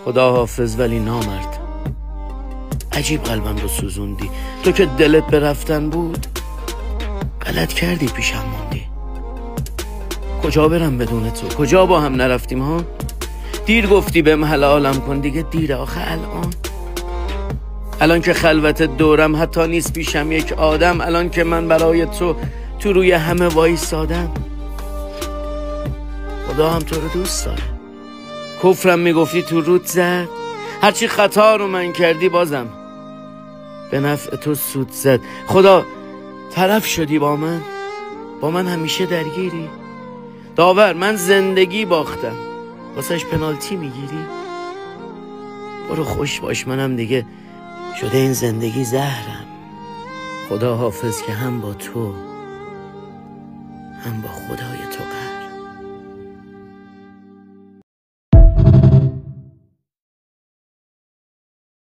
خدا حافظ ولی نامرد. عجیب قلبم رو سوزوندی. تو که دلت به رفتن بود غلط کردی، پیشم موندی. کجا برم بدون تو؟ کجا با هم نرفتیم ها؟ دیر گفتی بهم حلالم کن، دیگه دیره آخه الان که خلوت دورم حتی نیست پیشم یک آدم. الان که من برای تو روی همه وایسادم. خدا هم تو رو دوست داره. کفرم میگفتی تو رود زد، هرچی خطا رو من کردی بازم به نفع تو سود زد. خدا طرف شدی با من همیشه درگیری. داور من زندگی باختم، واسش پنالتی میگیری. برو خوش باش، منم دیگه شده این زندگی زهرم. خدا حافظ که هم با تو هم با خدای تو